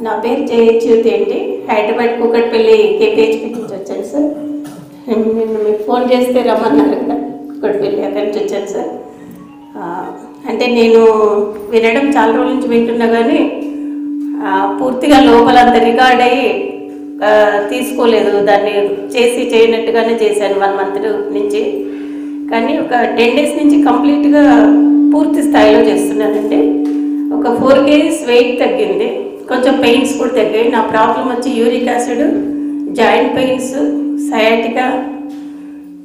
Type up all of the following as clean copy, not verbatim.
నా పేరు జయచ్యుతి అండి. హైదరాబాద్ కూకట్పల్లి కేపీహెచ్పీ నుంచి వచ్చాను సార్. నేను మీకు ఫోన్ చేస్తే రమ్మన్నారు కదా, కూకట్పల్లి అక్కడి నుంచి వచ్చాను సార్. అంటే నేను వినడం చాలా రోజుల నుంచి వింటున్నా కానీ పూర్తిగా లోపల అంత రికార్డ్ అయ్యి తీసుకోలేదు. దాన్ని చేయనట్టుగానే చేశాను 1 month నుంచి. కానీ ఒక 10 days నుంచి కంప్లీట్గా పూర్తి స్థాయిలో చేస్తున్నానండి. ఒక 4 kgs వెయిట్ తగ్గింది, కొంచెం పెయిన్స్ కూడా తగ్గాయి. నా ప్రాబ్లం వచ్చి uric acid, joint pains, sciatica,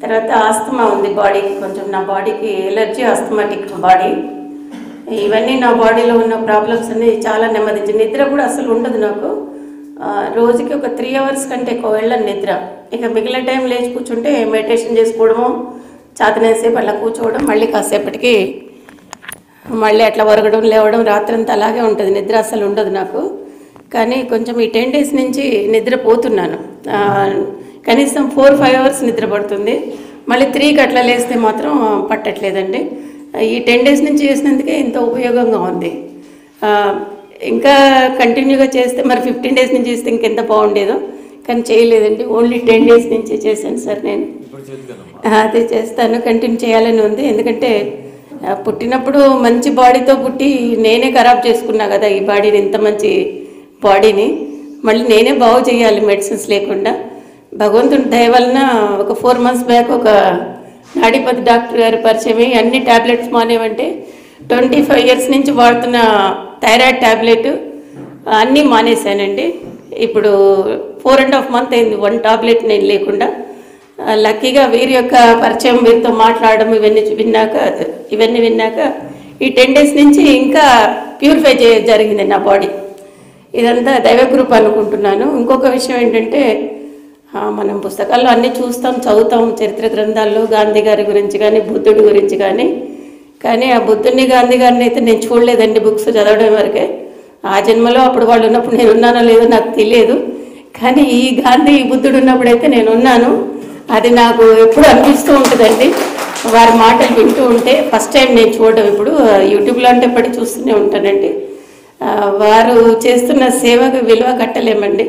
తర్వాత ఆస్తమా ఉంది బాడీకి. కొంచెం నా బాడీకి ఎలర్జీ, ఆస్తమాటిక్ బాడీ. ఇవన్నీ నా బాడీలో ఉన్న ప్రాబ్లమ్స్ అన్నీ చాలా నెమ్మదించి. నిద్ర కూడా అసలు ఉండదు నాకు. రోజుకి ఒక 3 hours కంటే ఎక్కువ వెళ్ళను నిద్ర. ఇక మిగిలిన టైం లేచి కూర్చుంటే మెడిటేషన్ చేసుకోవడము, చాతనేసేపు అట్లా కూర్చోవడం, మళ్ళీ కాసేపటికి మళ్ళీ అట్లా వరగడం, లేవడం, రాత్రంతా అలాగే ఉంటుంది. నిద్ర అసలు ఉండదు నాకు. కానీ కొంచెం ఈ 10 days నుంచి నిద్రపోతున్నాను. కనీసం 4-5 hours నిద్ర పడుతుంది. మళ్ళీ 3కి అట్లా లేస్తే మాత్రం పట్టట్లేదండి. ఈ 10 days నుంచి చేసినందుకే ఇంత ఉపయోగంగా ఉంది. ఇంకా కంటిన్యూగా చేస్తే మరి 15 days నుంచి చేస్తే ఇంకెంత బాగుండేదో, కానీ చేయలేదండి. ఓన్లీ 10 days నుంచి చేశాను సార్. నేను అదే చేస్తాను, కంటిన్యూ చేయాలని ఉంది. ఎందుకంటే పుట్టినప్పుడు మంచి బాడీతో పుట్టి నేనే ఖరాబ్ చేసుకున్నా కదా ఈ బాడీని, ఇంత మంచి బాడీని. మళ్ళీ నేనే బాగు చేయాలి మెడిసిన్స్ లేకుండా. భగవంతుడి దయ వలన ఒక 4 months బ్యాక్ ఒక నాడీపతి డాక్టర్ గారి పరిచయం, అన్ని ట్యాబ్లెట్స్ మానేవంటే 25 years నుంచి వాడుతున్న థైరాయిడ్ ట్యాబ్లెట్ అన్నీ మానేశానండి. ఇప్పుడు 4.5 months అయింది 1 టాబ్లెట్ నేను లేకుండా. లక్కీగా వీరి యొక్క పరిచయం, వీరితో మాట్లాడడం ఇవన్నీ విన్నాక ఈ 10 days నుంచి ఇంకా ప్యూరిఫై జరిగింది నా బాడీ. ఇదంతా దైవకృప అనుకుంటున్నాను. ఇంకొక విషయం ఏంటంటే, మనం పుస్తకాల్లో అన్నీ చూస్తాం, చదువుతాం, చరిత్ర గ్రంథాల్లో గాంధీ గారి గురించి కానీ, బుద్ధుడి గురించి కానీ ఆ బుద్ధుడిని, గాంధీ గారిని అయితే నేను చూడలేదండి బుక్స్ చదవడం వరకే. ఆ జన్మలో అప్పుడు వాళ్ళు ఉన్నప్పుడు నేను ఉన్నానో లేదో నాకు తెలియదు. కానీ ఈ గాంధీ, బుద్ధుడు ఉన్నప్పుడైతే నేను ఉన్నాను. అది నాకు ఎప్పుడు అనిపిస్తూ ఉంటుందండి వారి మాటలు వింటూ ఉంటే. ఫస్ట్ టైం నేను చూడడం, ఇప్పుడు యూట్యూబ్లో అంటే ఎప్పటికీ చూస్తూనే ఉంటానండి. వారు చేస్తున్న సేవకు విలువ కట్టలేమండి.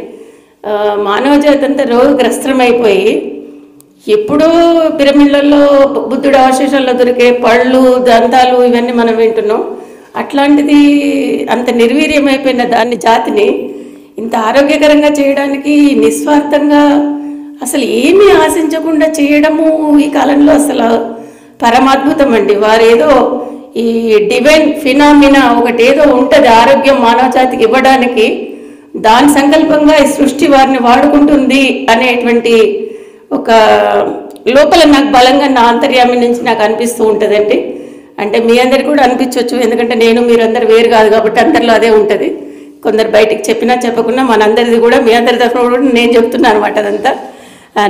మానవ జాతి అంతా రోగగ్రస్తమైపోయి, ఎప్పుడూ పిరమిడ్లలో బుద్ధుడు అవశేషాల్లో దొరికే పళ్ళు, దంతాలు ఇవన్నీ మనం వింటున్నాం. అట్లాంటిది అంత నిర్వీర్యమైపోయిన దాన్ని, జాతిని ఇంత ఆరోగ్యకరంగా చేయడానికి నిస్వార్థంగా అసలు ఏమీ ఆశించకుండా చేయడము ఈ కాలంలో అసలు పరమాద్భుతం అండి. వారేదో ఈ డివైన్ ఫినామినా ఒకటి ఏదో ఉంటుంది ఆరోగ్యం మానవ జాతికి ఇవ్వడానికి. దాని సంకల్పంగా ఈ సృష్టి వారిని వాడుకుంటుంది అనేటువంటి ఒక లోపల నాకు బలంగా నా అంతర్యామి నుంచి నాకు అనిపిస్తూ ఉంటుందండి. అంటే మీ అందరికి కూడా అనిపించవచ్చు, ఎందుకంటే నేను మీరందరూ వేరు కాదు కాబట్టి అందరిలో అదే ఉంటుంది. కొందరు బయటికి చెప్పినా చెప్పకున్నా మనందరిది కూడా, మీ అందరి తరఫున కూడా నేను చెప్తున్నాను అనమాట. అదంతా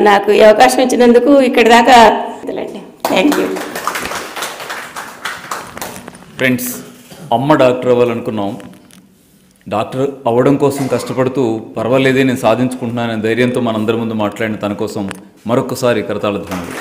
నాకు ఈ అవకాశం ఇచ్చినందుకు ఇక్కడి దాకా థ్యాంక్ యూ. ఫ్రెండ్స్, అమ్మ డాక్టర్ అవ్వాలనుకున్నాం. డాక్టర్ అవ్వడం కోసం కష్టపడుతూ పర్వాలేదే నేను సాధించుకుంటున్నాననే ధైర్యంతో మనందరి ముందు మాట్లాడిన తన కోసం మరొకసారి కరతాళ ధ్వనులు.